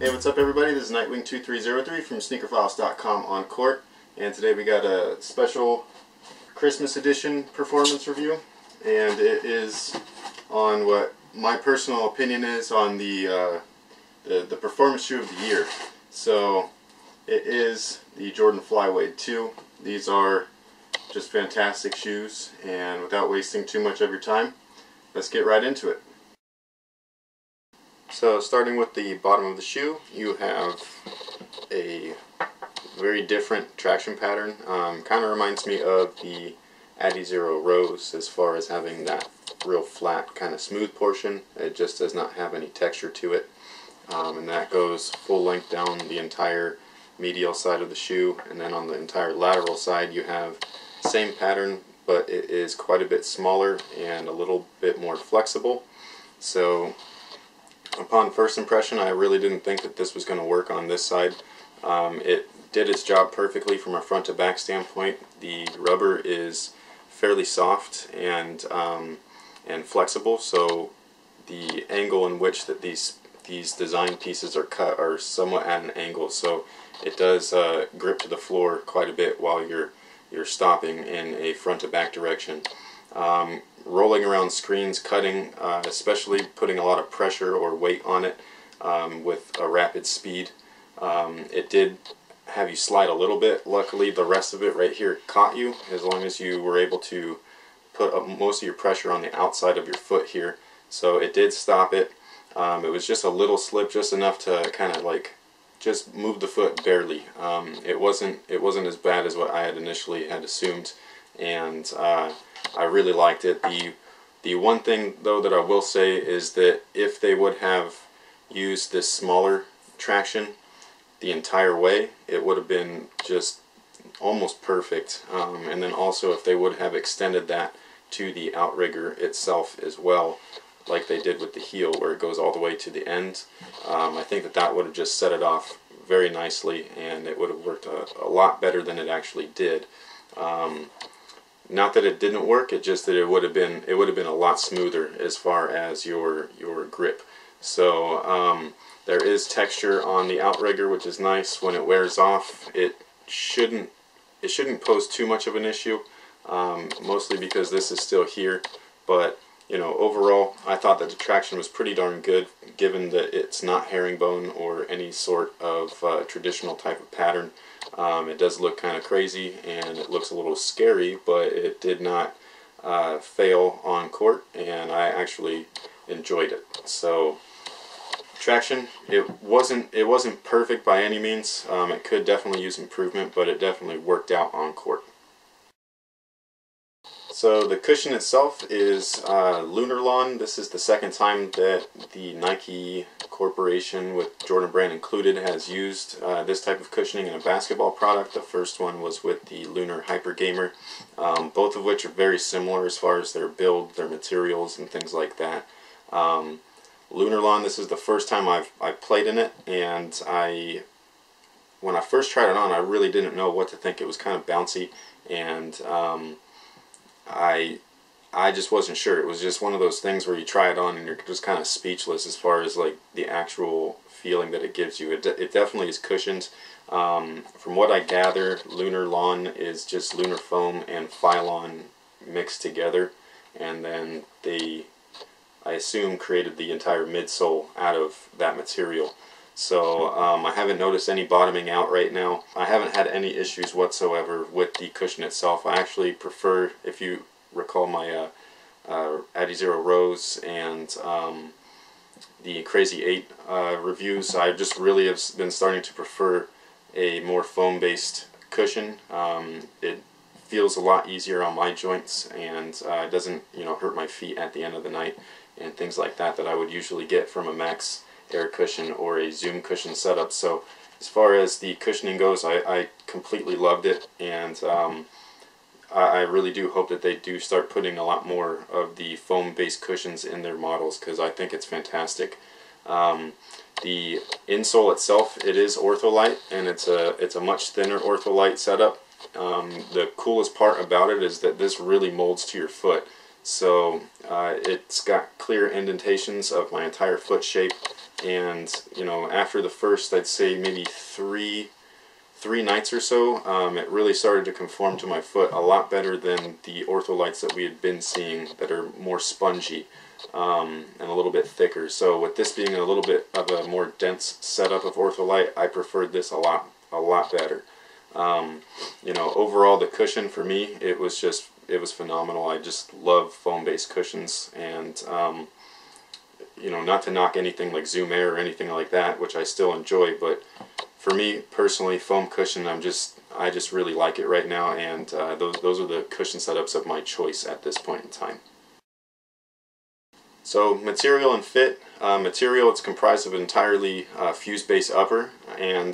Hey, what's up everybody? This is Nightwing2303 from SneakerFiles.com on court, and today we got a special Christmas edition performance review, and it is on what my personal opinion is on the performance shoe of the year. So it is the Jordan Flyweight 2. These are just fantastic shoes, and without wasting too much of your time, let's get right into it. So starting with the bottom of the shoe, you have a very different traction pattern. Kind of reminds me of the Adizero Rose as far as having that real flat kind of smooth portion. It just does not have any texture to it. And that goes full length down the entire medial side of the shoe, and then on the entire lateral side you have the same pattern, but it is quite a bit smaller and a little bit more flexible. So upon first impression, I really didn't think that this was going to work on this side. It did its job perfectly from a front to back standpoint. The rubber is fairly soft and flexible, so the angle in which that these design pieces are cut are somewhat at an angle, so it does grip to the floor quite a bit while you're stopping in a front to back direction. Rolling around screens, cutting, especially putting a lot of pressure or weight on it with a rapid speed. It did have you slide a little bit. Luckily the rest of it right here caught you, as long as you were able to put up most of your pressure on the outside of your foot here. So it did stop it. It was just a little slip, just enough to kind of like just move the foot barely. It wasn't as bad as what I had initially had assumed, and I really liked it. The one thing though that I will say is that if they would have used this smaller traction the entire way, it would have been just almost perfect. And then also if they would have extended that to the outrigger itself as well, like they did with the heel where it goes all the way to the end, I think that would have just set it off very nicely, and it would have worked a lot better than it actually did. Not that it didn't work, it just that it would have been a lot smoother as far as your grip. So there is texture on the outrigger, which is nice. When it wears off, it shouldn't pose too much of an issue, mostly because this is still here. But you know, overall, I thought that the traction was pretty darn good, given that it's not herringbone or any sort of traditional type of pattern. It does look kind of crazy and it looks a little scary, but it did not fail on court, and I actually enjoyed it. So traction, it wasn't perfect by any means. It could definitely use improvement, but it definitely worked out on court. So the cushion itself is Lunar Lawn. This is the second time that the Nike Corporation, with Jordan Brand included, has used this type of cushioning in a basketball product. The first one was with the Lunar Hyper Gamer, both of which are very similar as far as their build, their materials, and things like that. Lunar Lawn, this is the first time I've played in it, and when I first tried it on, I really didn't know what to think. It was kind of bouncy, and I just wasn't sure. It was just one of those things where you try it on and you're just kind of speechless as far as like the actual feeling that it gives you. It definitely is cushioned. From what I gather, Lunar Lawn is just lunar foam and Phylon mixed together, and then they, I assume, created the entire midsole out of that material. So I haven't noticed any bottoming out right now. I haven't had any issues whatsoever with the cushion itself. I actually prefer, if you recall my Adizero Rose and the Crazy 8 reviews, I just really have been starting to prefer a more foam-based cushion. It feels a lot easier on my joints, and it doesn't, you know, hurt my feet at the end of the night and things like that I would usually get from a Max Air cushion or a Zoom cushion setup. So as far as the cushioning goes, I completely loved it, and I really do hope that they do start putting a lot more of the foam-based cushions in their models, because I think it's fantastic. The insole itself, it is Ortholite, and it's a much thinner Ortholite setup. The coolest part about it is that this really molds to your foot. So it's got clear indentations of my entire foot shape, and you know, after the first, I'd say maybe three nights or so, it really started to conform to my foot a lot better than the ortholites that we had been seeing that are more spongy and a little bit thicker. So with this being a little bit of a more dense setup of ortholite, I preferred this a lot better. You know, overall the cushion for me, it was phenomenal. I just love foam-based cushions, and you know, not to knock anything like Zoom Air or anything like that, which I still enjoy, but for me personally, foam cushion, I just really like it right now, and those are the cushion setups of my choice at this point in time. So material and fit. Material, it's comprised of entirely fuse base upper, and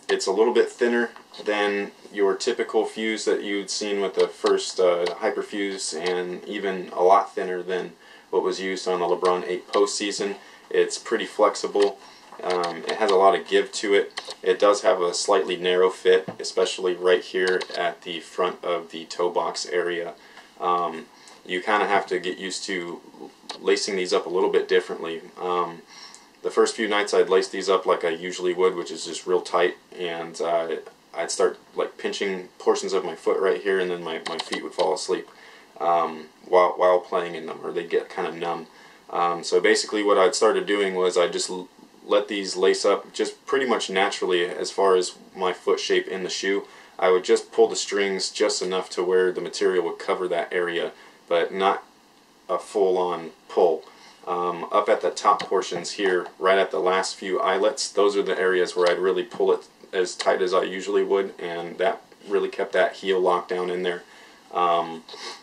it's a little bit thinner than your typical fuse that you'd seen with the first Hyperfuse, and even a lot thinner than what was used on the LeBron 8 postseason. It's pretty flexible. It has a lot of give to it. It does have a slightly narrow fit, especially right here at the front of the toe box area. You kind of have to get used to lacing these up a little bit differently. The first few nights I'd lace these up like I usually would, which is just real tight, and I'd start like pinching portions of my foot right here, and then my feet would fall asleep while playing in them, or they'd get kind of numb. So basically what I'd started doing was I just let these lace up just pretty much naturally as far as my foot shape in the shoe. I would just pull the strings just enough to where the material would cover that area, but not a full-on pull. Up at the top portions here, right at the last few eyelets, those are the areas where I'd really pull it as tight as I usually would, and that really kept that heel locked down in there.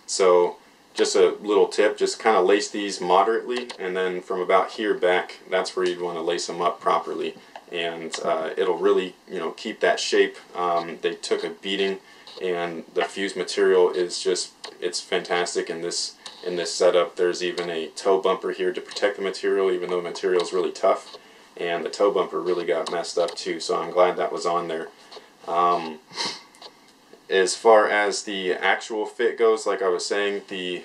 So just a little tip, just kind of lace these moderately, and then from about here back, that's where you'd want to lace them up properly, and it'll really, you know, keep that shape. They took a beating, and the fused material is just, it's fantastic in this setup. There's even a toe bumper here to protect the material, even though the material is really tough, and the toe bumper really got messed up too, so I'm glad that was on there. As far as the actual fit goes, like I was saying, the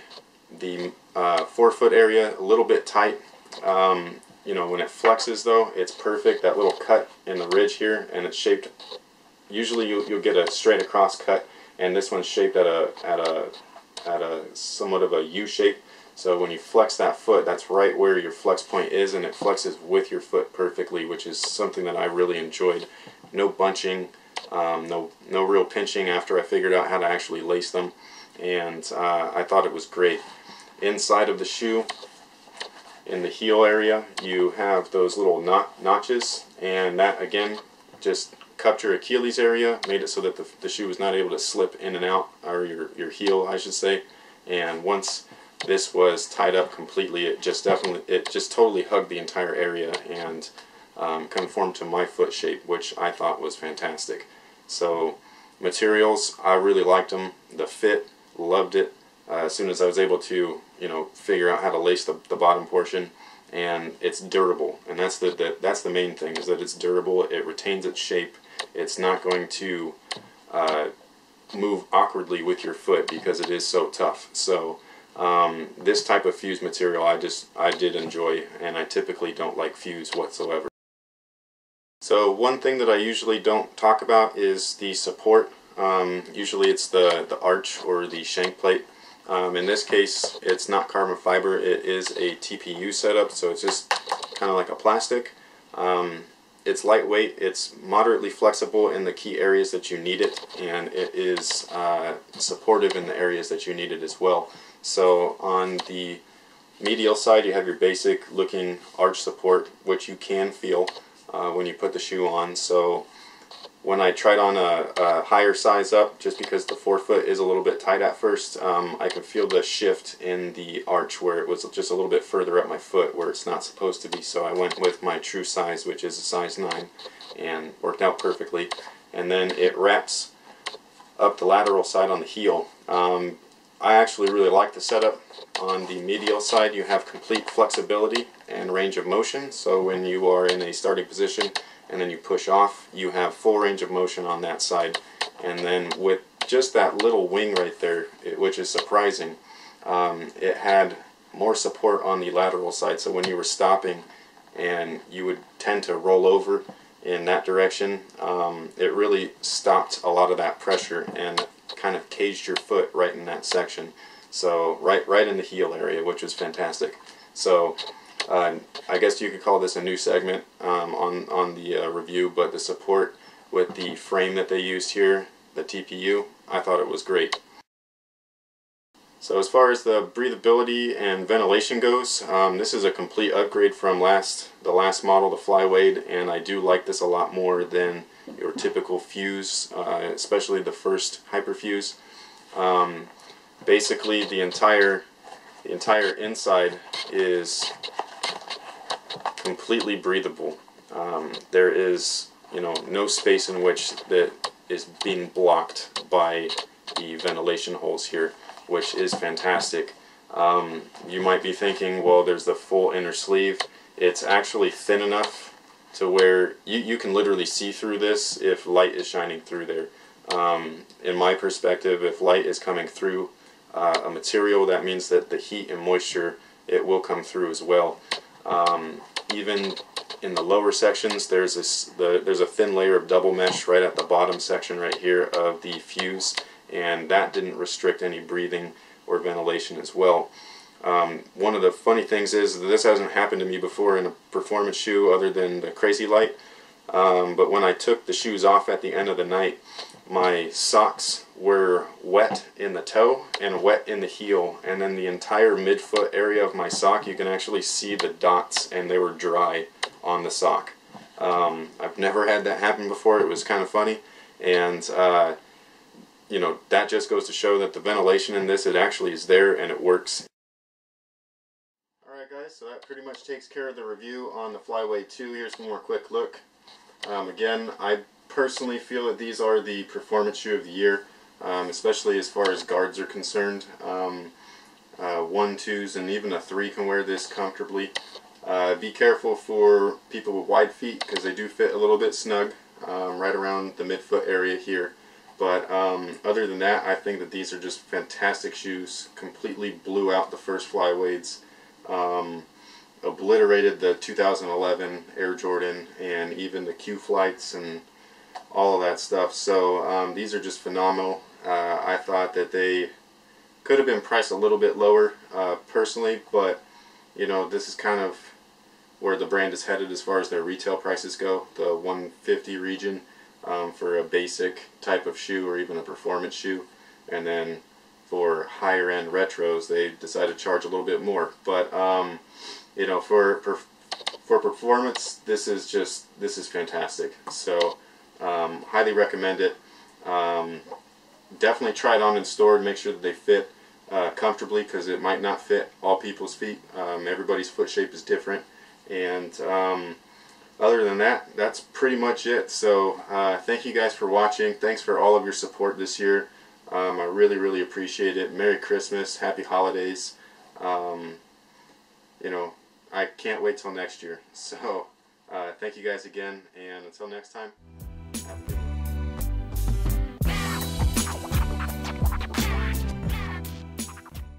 forefoot area a little bit tight. You know, when it flexes though, it's perfect. That little cut in the ridge here, and it's shaped. Usually you'll get a straight across cut, and this one's shaped at a somewhat of a U shape. So when you flex that foot, that's right where your flex point is, and it flexes with your foot perfectly, which is something that I really enjoyed. No bunching. No real pinching after I figured out how to actually lace them, and I thought it was great. Inside of the shoe, in the heel area, you have those little notches, and that again just cupped your Achilles area, made it so that the shoe was not able to slip in and out, or your heel I should say. And once this was tied up completely, it just totally hugged the entire area and conformed to my foot shape, which I thought was fantastic. So materials, I really liked them. The fit, loved it. As soon as I was able to, you know, figure out how to lace the bottom portion, and it's durable, and that's the main thing, is that it's durable. It retains its shape. It's not going to move awkwardly with your foot because it is so tough. So this type of fused material I did enjoy, and I typically don't like fuse whatsoever. So one thing that I usually don't talk about is the support. Usually it's the arch or the shank plate. In this case, it's not carbon fiber, it is a TPU setup, so it's just kind of like a plastic. It's lightweight, it's moderately flexible in the key areas that you need it, and it is supportive in the areas that you need it as well. So on the medial side, you have your basic looking arch support, which you can feel when you put the shoe on. So when I tried on a higher size up, just because the forefoot is a little bit tight at first, I could feel the shift in the arch where it was just a little bit further up my foot where it's not supposed to be. So I went with my true size, which is a size 9, and worked out perfectly. And then it wraps up the lateral side on the heel. I actually really like the setup. On the medial side, you have complete flexibility and range of motion. So when you are in a starting position and then you push off, you have full range of motion on that side. And then with just that little wing right there, which is surprising, it had more support on the lateral side, so when you were stopping and you would tend to roll over in that direction, it really stopped a lot of that pressure and kind of caged your foot right in that section. So right in the heel area, which was fantastic. So I guess you could call this a new segment on the review, but the support with the frame that they used here, the TPU, I thought it was great. So as far as the breathability and ventilation goes, this is a complete upgrade from the last model, the Flyweight, and I do like this a lot more than your typical fuse, especially the first Hyperfuse. Basically, the entire inside is completely breathable. There is, no space in which that is being blocked by the ventilation holes here, which is fantastic. You might be thinking, well, there's the full inner sleeve. It's actually thin enough to where you can literally see through this if light is shining through there. In my perspective, if light is coming through a material, that means that the heat and moisture, it will come through as well. Even in the lower sections, there's a thin layer of double mesh right at the bottom section right here of the fuse, and that didn't restrict any breathing or ventilation as well. One of the funny things is that this hasn't happened to me before in a performance shoe other than the Crazy Light, but when I took the shoes off at the end of the night, my socks were wet in the toe and wet in the heel, and then the entire midfoot area of my sock, you can actually see the dots, and they were dry on the sock. I've never had that happen before. It was kind of funny, and that just goes to show that the ventilation in this, it actually is there and it works. Alright guys, so that pretty much takes care of the review on the Flyweight 2. Here's one more quick look. Again, I personally feel that these are the performance shoe of the year, especially as far as guards are concerned. 1, 2s, and even a 3 can wear this comfortably. Be careful for people with wide feet, because they do fit a little bit snug right around the midfoot area here. But other than that, I think that these are just fantastic shoes. Completely blew out the first Flyweights, obliterated the 2011 Air Jordan, and even the Q Flights and all of that stuff. So these are just phenomenal. I thought that they could have been priced a little bit lower personally, but this is kind of where the brand is headed as far as their retail prices go, the $150 region for a basic type of shoe or even a performance shoe, and then for higher end retros they decide to charge a little bit more. But for performance, this is fantastic. So highly recommend it. Definitely try it on in store and make sure that they fit comfortably, because it might not fit all people's feet. Everybody's foot shape is different, and other than that, that's pretty much it. So thank you guys for watching. Thanks for all of your support this year. I really appreciate it. Merry Christmas, Happy Holidays. I can't wait till next year. So thank you guys again, and until next time, have a good